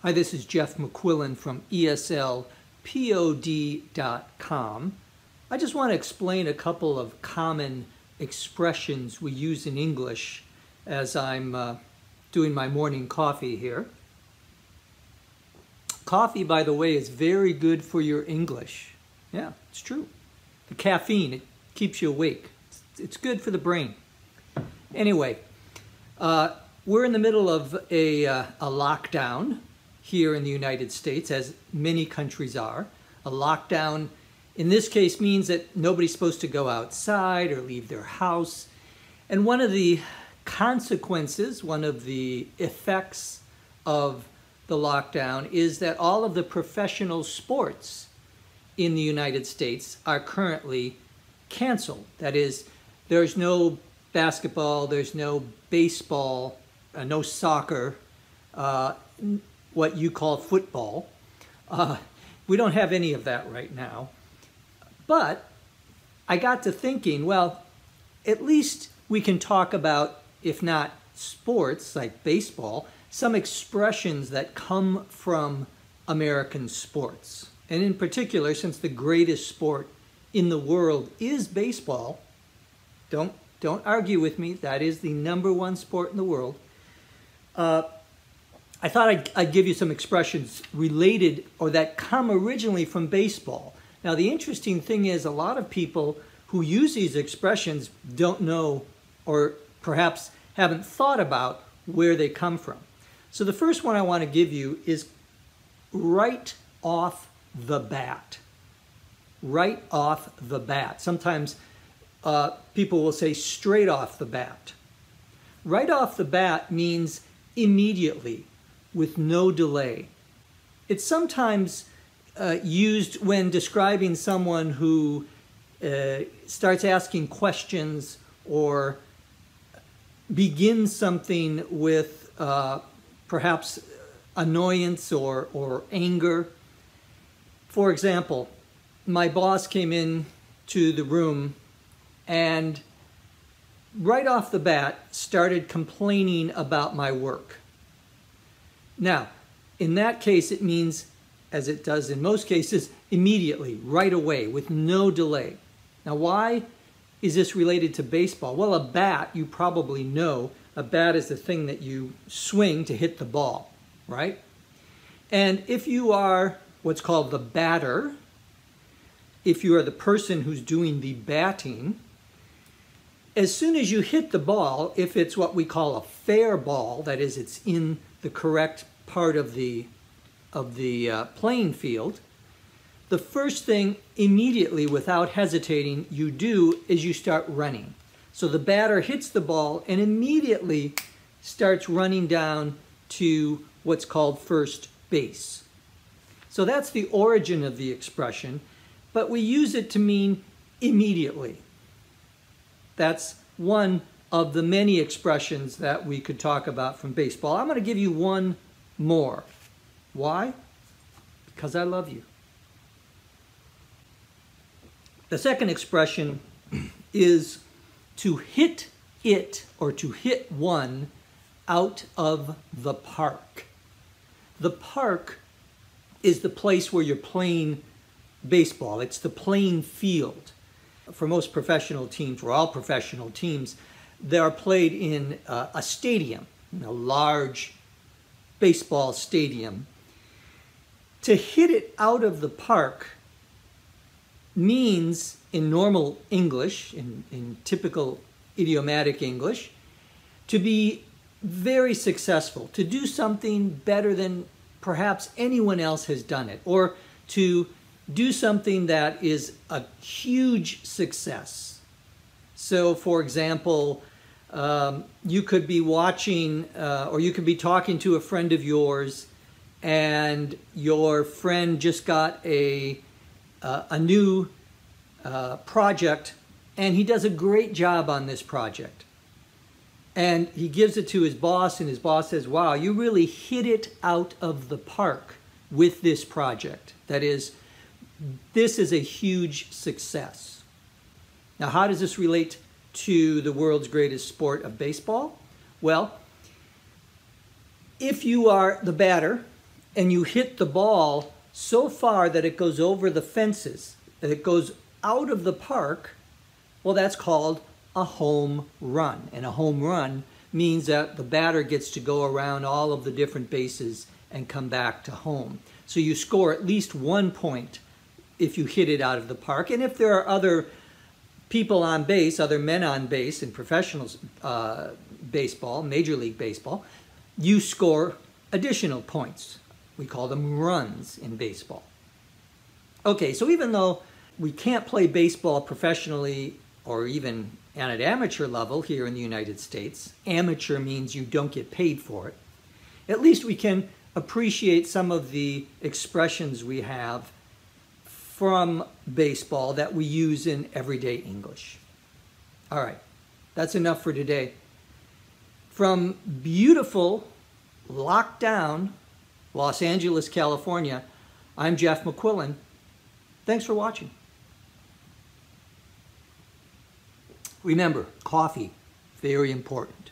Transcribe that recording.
Hi, this is Jeff McQuillan from ESLPOD.com. I just want to explain a couple of common expressions we use in English as I'm doing my morning coffee here. Coffee, by the way, is very good for your English. Yeah, it's true. The caffeine, it keeps you awake. It's good for the brain. Anyway, we're in the middle of a lockdown here in the United States, as many countries are. A lockdown, in this case, means that nobody's supposed to go outside or leave their house. And one of the consequences, one of the effects of the lockdown is that all of the professional sports in the United States are currently canceled. That is, there's no basketball, there's no baseball, no soccer, what you call football. We don't have any of that right now. But I got to thinking, well, at least we can talk about, if not sports like baseball, some expressions that come from American sports. And in particular, since the greatest sport in the world is baseball, don't argue with me, that is the #1 sport in the world. I thought I'd give you some expressions related or that come originally from baseball. Now, the interesting thing is a lot of people who use these expressions don't know or perhaps haven't thought about where they come from. So the first one I want to give you is right off the bat. Right off the bat. Sometimes people will say straight off the bat. Right off the bat means immediately, with no delay. It's sometimes used when describing someone who starts asking questions or begins something with perhaps annoyance or anger. For example, my boss came in to the room and right off the bat started complaining about my work. Now, in that case, it means, as it does in most cases, immediately, right away, with no delay. Now, why is this related to baseball? Well, a bat, you probably know, a bat is the thing that you swing to hit the ball, right? And if you are what's called the batter, if you are the person who's doing the batting, as soon as you hit the ball, if it's what we call a fair ball, that is, it's in the correct part of the playing field, the first thing immediately, without hesitating, you do is you start running. So the batter hits the ball and immediately starts running down to what's called first base. So that's the origin of the expression, but we use it to mean immediately. That's one of the many expressions that we could talk about from baseball. I'm going to give you one more. Why? Because I love you. The second expression is to hit it or to hit one out of the park. The park is the place where you're playing baseball. It's the playing field. For most professional teams, for all professional teams, they are played in a stadium, a large baseball stadium. To hit it out of the park means, in normal English, in typical idiomatic English, to be very successful, to do something better than perhaps anyone else has done it, or to do something that is a huge success. So, for example, you could be watching or you could be talking to a friend of yours and your friend just got a new project and he does a great job on this project. And he gives it to his boss and his boss says, wow, you really hit it out of the park with this project. That is, this is a huge success. Now, how does this relate to the world's greatest sport of baseball? Well, if you are the batter and you hit the ball so far that it goes over the fences, that it goes out of the park, well, that's called a home run. And a home run means that the batter gets to go around all of the different bases and come back to home. So you score at least 1 point if you hit it out of the park. And if there are other people on base, other men on base in professional baseball, Major League Baseball, you score additional points. We call them runs in baseball. Okay, so even though we can't play baseball professionally or even at an amateur level here in the United States, amateur means you don't get paid for it, at least we can appreciate some of the expressions we have from baseball that we use in everyday English. All right, that's enough for today. From beautiful, locked down Los Angeles, California, I'm Jeff McQuillan. Thanks for watching. Remember, coffee, very important.